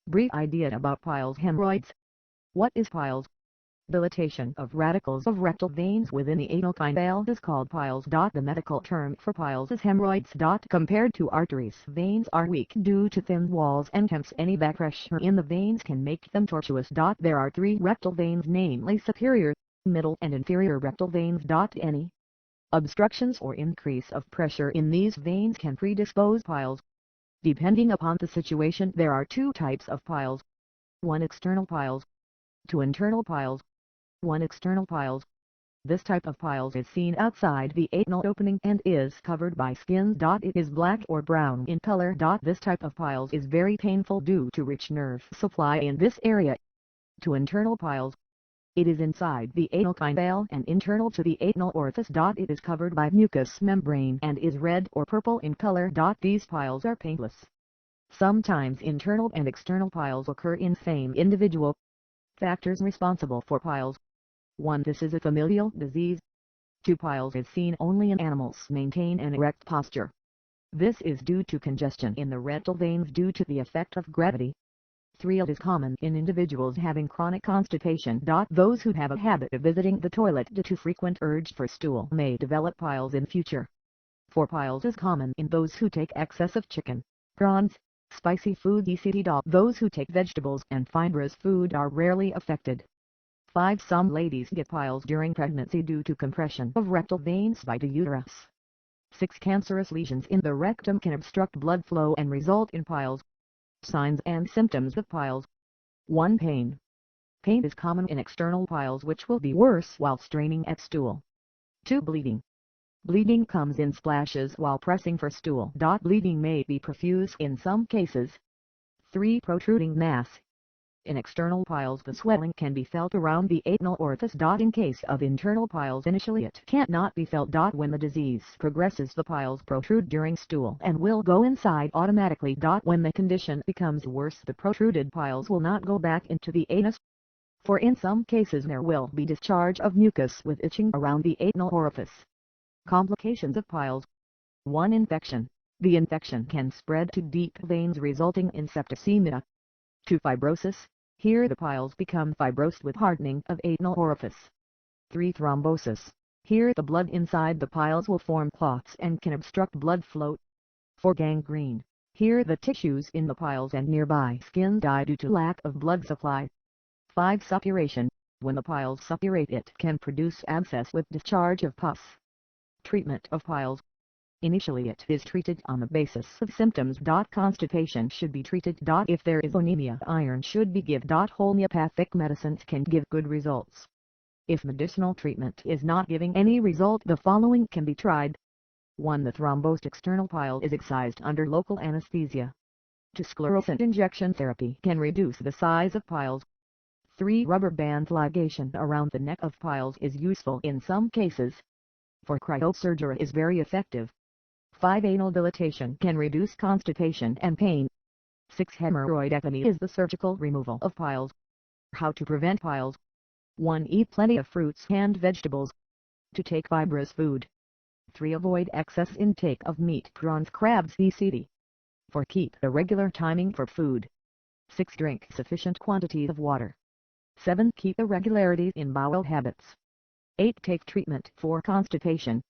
Brief idea about piles. Hemorrhoids. What is piles? Dilatation of radicals of rectal veins within the anal canal is called piles. The medical term for piles is hemorrhoids. Compared to arteries, veins are weak due to thin walls and hence any back pressure in the veins can make them tortuous. There are three rectal veins, namely superior, middle and inferior rectal veins. Any obstructions or increase of pressure in these veins can predispose piles. Depending upon the situation, there are two types of piles. 1. External piles. 2. Internal piles. 1. External piles. This type of piles is seen outside the anal opening and is covered by skin. It is black or brown in color. This type of piles is very painful due to rich nerve supply in this area. 2. Internal piles. It is inside the anal canal and internal to the anal orifice. It is covered by mucous membrane and is red or purple in color. These piles are painless. Sometimes internal and external piles occur in same individual. Factors responsible for piles. 1. This is a familial disease. 2. Piles is seen only in animals maintain an erect posture. This is due to congestion in the rectal veins due to the effect of gravity. 3. It is common in individuals having chronic constipation. Those who have a habit of visiting the toilet due to frequent urge for stool may develop piles in future. 4. Piles is common in those who take excess of chicken, prawns, spicy food etc. Those who take vegetables and fibrous food are rarely affected. 5. Some ladies get piles during pregnancy due to compression of rectal veins by the uterus. 6. Cancerous lesions in the rectum can obstruct blood flow and result in piles. Signs and symptoms of piles. 1. Pain. Pain is common in external piles which will be worse while straining at stool. 2. Bleeding. Bleeding comes in splashes while pressing for stool. Bleeding may be profuse in some cases. 3. Protruding mass. In external piles the swelling can be felt around the anal orifice. In case of internal piles initially it cannot be felt. When the disease progresses the piles protrude during stool and will go inside automatically. When the condition becomes worse the protruded piles will not go back into the anus. For in some cases there will be discharge of mucus with itching around the anal orifice. Complications of piles. 1. Infection. The infection can spread to deep veins resulting in septicemia. 2. Fibrosis. Here the piles become fibrosed with hardening of anal orifice. 3. Thrombosis. Here the blood inside the piles will form clots and can obstruct blood flow. 4. Gangrene. Here the tissues in the piles and nearby skin die due to lack of blood supply. 5. Suppuration. When the piles suppurate it can produce abscess with discharge of pus. Treatment of piles. Initially it is treated on the basis of symptoms. Constipation should be treated. If there is anemia iron should be given. Homeopathic medicines can give good results. If medicinal treatment is not giving any result the following can be tried. 1. The thrombosed external pile is excised under local anesthesia. 2. Sclerosant injection therapy can reduce the size of piles. 3. Rubber band ligation around the neck of piles is useful in some cases. 4. Cryosurgery is very effective. 5. Anal dilatation can reduce constipation and pain. 6. Hemorrhoidectomy is the surgical removal of piles. How to prevent piles. 1. Eat plenty of fruits and vegetables. 2. Take fibrous food. 3. Avoid excess intake of meat, prawns, crabs etc. 4. Keep a regular timing for food. 6. Drink sufficient quantities of water. 7. Keep irregularities in bowel habits. 8. Take treatment for constipation.